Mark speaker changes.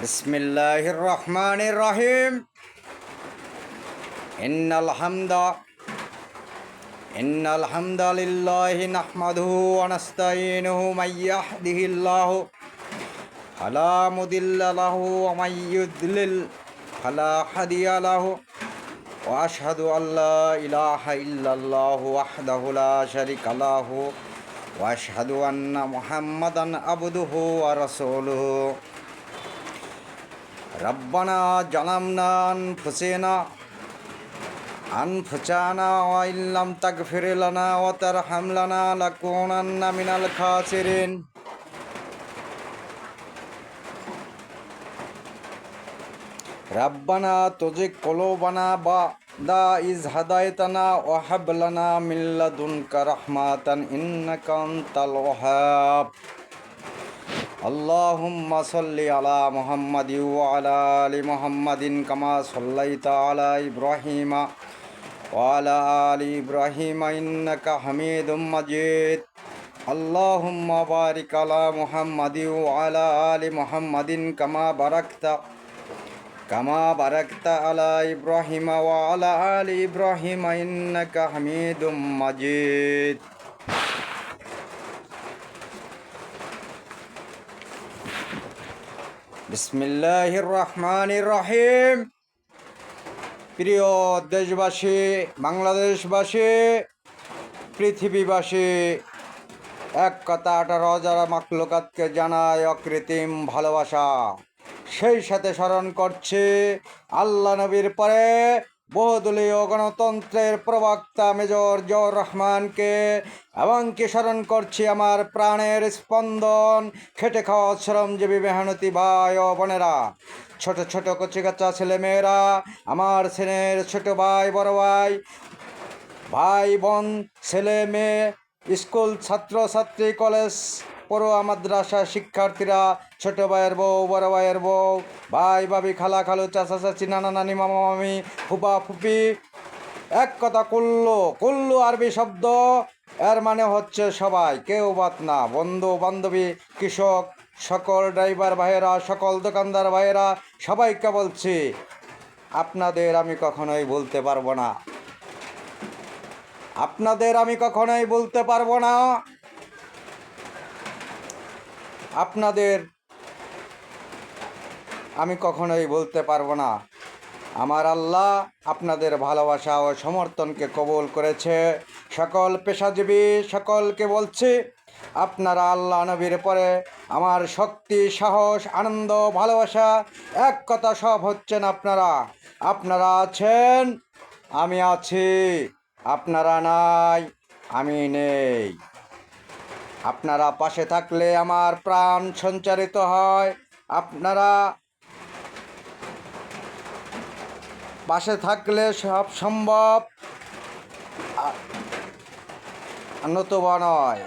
Speaker 1: বিসমিল্লাহির রহমানির রহিম। ইন্নাল হামদালিল্লাহি নাহমাদুহু ওয়া নাস্তাঈনুহু মান ইয়াহদিহিল্লাহু ফালা মুদিল্লা লাহু ওয়া মান ইউদ্লিল ফালা হাদিয়া লাহু ওয়া আশহাদু আল্লা ইলাহা ইল্লাল্লাহু ওয়াহদাহু লা শারীকা লাহু ওয়া আশহাদু আন্না মুহাম্মাদান আবদুহু ওয়া রাসূলুহু। রব্বানা জালামনা আনফুসানা ওয়া ইল্লাম তাগফির লানা ওয়া তারহামনা লাকুনান্না মিনাল খাসিরিন। রব্বানা তুজিগ কুলুবানা বা'দা ইয হাদাইতানা ওয়া হাব লানা মিন লাদুনকা রাহমাতান ইন্নাকা আনতাল ওয়াহ্হাব। আল্লাহুম্মা সাল্লি আলা মুহাম্মাদিন ওয়া আলা আলি মুহাম্মাদিন কামা সাল্লাইতা আলা ইব্রাহিমা ওয়া আলা আলি ইব্রাহিমা ইন্নাকা হামিদুম মাজিদ। আল্লাহুম্মা বারিক আলা মুহাম্মাদিন ওয়া আলা আলি মুহাম্মাদিন কামা বারাকতা আলা ইব্রাহিমা ওয়া আলা আলি ইব্রাহিমা ইন্নাকা হামিদুম মাজিদ। বিসমিল্লাহির রহমানির রহিম। প্রিয় দেশবাসী, বাংলাদেশবাসী, পৃথিবীবাসী, এক কথা 18,000 মাখলুকাতকে জানায় অকৃত্রিম ভালোবাসা। সেই সাথে স্মরণ করছি আল্লাহ নবীর পরে বহুদলীয় গণতন্ত্রের প্রবক্তা মেজর জিয়াউর রহমানকে, এবং কি স্মরণ করছি আমার প্রাণের স্পন্দন খেটে খাওয়া শ্রমজীবী মেহনতি ভাই ও বোনেরা, ছোট ছোট কচিকাচা ছেলেমেয়েরা, আমার ছেলের ছোট ভাই, বড় ভাই, ভাই বোন, ছেলে মেয়ে, স্কুল ছাত্রছাত্রী, কলেজ পড়ুয়া, মাদ্রাসা শিক্ষার্থীরা, ছোট ভাইয়ের বউ, বড় ভাইয়ের বউ, ভাই ভাবি, খালা খালু, চাচা চাচি, নানা নানি, মামা মামি, ফুপা ফুপি, এক কথা কুল্লু আরবি শব্দ, এর মানে হচ্ছে সবাই, কেউ বাদ না। বন্ধু বান্ধবী, কৃষক, সকল ড্রাইভার ভাইয়েরা, সকল দোকানদার ভাইয়েরা, সবাইকে বলছি আপনাদের আমি কখনোই ভুলতে পারবো না। আপনাদের আমি কখনোই বলতে পারবো না। আপনাদের আমি কখনোই বলতে পারবো না। আমার আল্লাহ আপনাদের ভালোবাসা ও সমর্থনকে কবুল করেছে। সকল পেশাজীবী সকলকে বলছি, আপনারা আল্লাহ নবীর পরে আমার শক্তি, সাহস, আনন্দ, ভালোবাসা, এক কথা সব হচ্ছেন আপনারা। আপনারা আছেন, আমি আছি। আপনারা নাই, আমি নেই। আপনারা পাশে থাকলে আমার প্রাণ সঞ্চারিত হয়। আপনারা পাশে থাকলে সব সম্ভব, নতুবা নয়।